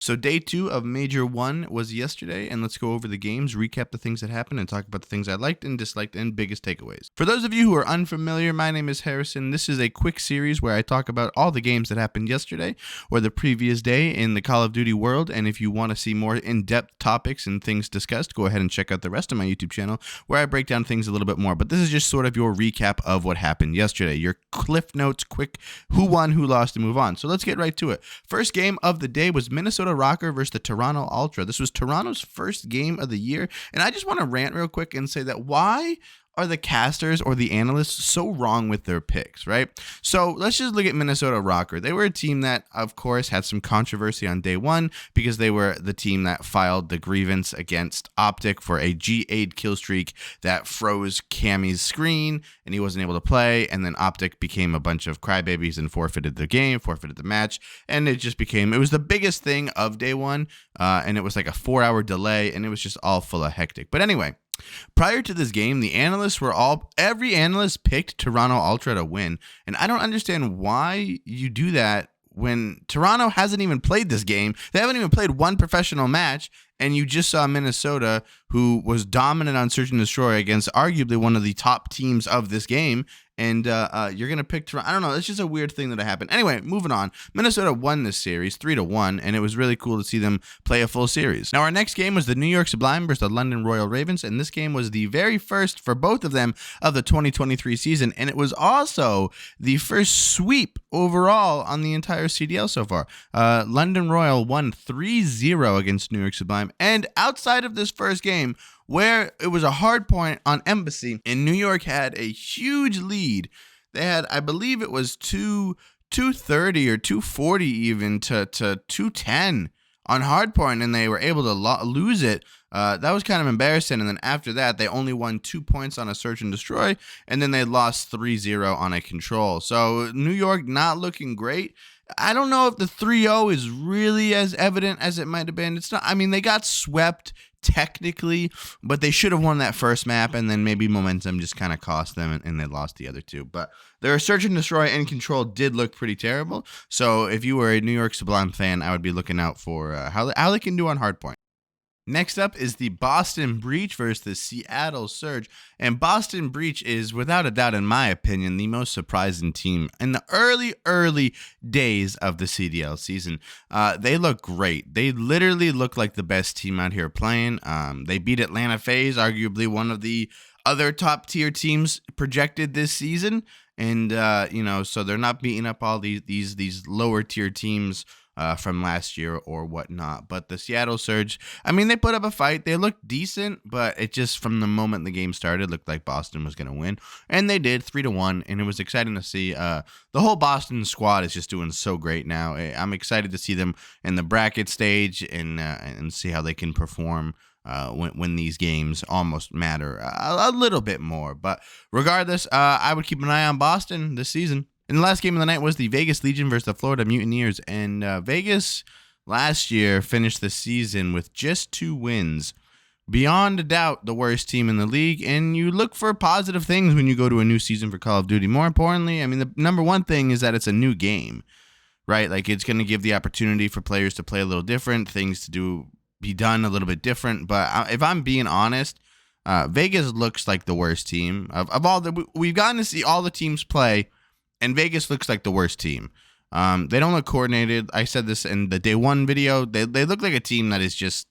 So day 2 of Major 1 was yesterday, and let's go over the games, recap the things that happened, and talk about the things I liked and disliked and biggest takeaways. For those of you who are unfamiliar, my name is Harrison. This is a quick series where I talk about all the games that happened yesterday or the previous day in the Call of Duty world, and if you want to see more in-depth topics and things discussed, go ahead and check out the rest of my YouTube channel where I break down things a little bit more. But this is just sort of your recap of what happened yesterday, your cliff notes, quick who won, who lost, and move on. So let's get right to it. First game of the day was Minnesota Rocker versus the Toronto Ultra. This was Toronto's first game of the year, and I just want to rant real quick and say that why are the casters or the analysts so wrong with their picks, right? So let's just look at Minnesota Rocker. They were a team that, of course, had some controversy on day 1 because they were the team that filed the grievance against Optic for a G8 kill streak that froze Cammy's screen and he wasn't able to play. And then Optic became a bunch of crybabies and forfeited the game, forfeited the match. And it was the biggest thing of day 1. And it was like a 4-hour delay and it was just all full of hectic. But anyway, prior to this game, every analyst picked Toronto Ultra to win. And I don't understand why you do that when Toronto hasn't even played this game. They haven't even played one professional match. And you just saw Minnesota, who was dominant on Search and Destroy against arguably one of the top teams of this game. And you're going to pick Toronto. I don't know. It's just a weird thing that happened. Anyway, moving on. Minnesota won this series 3-1, and it was really cool to see them play a full series. Now, our next game was the New York Sublime versus the London Royal Ravens, and this game was the very first for both of them of the 2023 season, and it was also the first sweep overall on the entire CDL so far. London Royal won 3-0 against New York Sublime, and outside of this first game, where it was a hard point on Embassy, and New York had a huge lead. They had, I believe it was 230 or 240 even to 210 on hardpoint, and they were able to lose it. That was kind of embarrassing. And then after that, they only won 2 points on a Search and Destroy, and then they lost 3-0 on a Control. So New York not looking great. I don't know if the 3-0 is really as evident as it might have been. It's not. I mean, they got swept technically, but they should have won that first map, and then maybe momentum just kind of cost them, and they lost the other two. But their Search and Destroy and Control did look pretty terrible. So if you were a New York Sublime fan, I would be looking out for how they can do on hardpoint. Next up is the Boston Breach versus the Seattle Surge. And Boston Breach is, without a doubt, in my opinion, the most surprising team in the early days of the CDL season. They look great. They literally look like the best team out here playing. They beat Atlanta FaZe, arguably one of the other top tier teams projected this season. And, so they're not beating up all these lower tier teams from last year or whatnot. But the Seattle Surge, I mean, they put up a fight. They looked decent, but it just, from the moment the game started, looked like Boston was going to win. And they did, 3-1, and it was exciting to see. The whole Boston squad is just doing so great now. I'm excited to see them in the bracket stage and see how they can perform when these games almost matter a little bit more. But regardless, I would keep an eye on Boston this season. And the last game of the night was the Vegas Legion versus the Florida Mutineers. And Vegas last year finished the season with just 2 wins. Beyond a doubt, the worst team in the league. And you look for positive things when you go to a new season for Call of Duty. More importantly, I mean, the number one thing is that it's a new game, right? Like, it's going to give the opportunity for players to play a little different, things to be done a little bit different. But if I'm being honest, Vegas looks like the worst team. Of all we've gotten to see all the teams play, and Vegas looks like the worst team. They don't look coordinated. I said this in the day 1 video. They look like a team that is just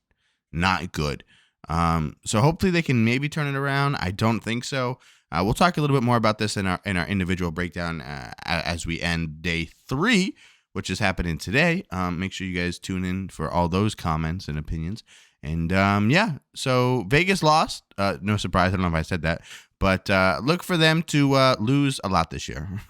not good. So hopefully they can maybe turn it around. I don't think so. We'll talk a little bit more about this in our individual breakdown as we end day 3, which is happening today. Make sure you guys tune in for all those comments and opinions. And so Vegas lost. No surprise. I don't know if I said that. But look for them to lose a lot this year.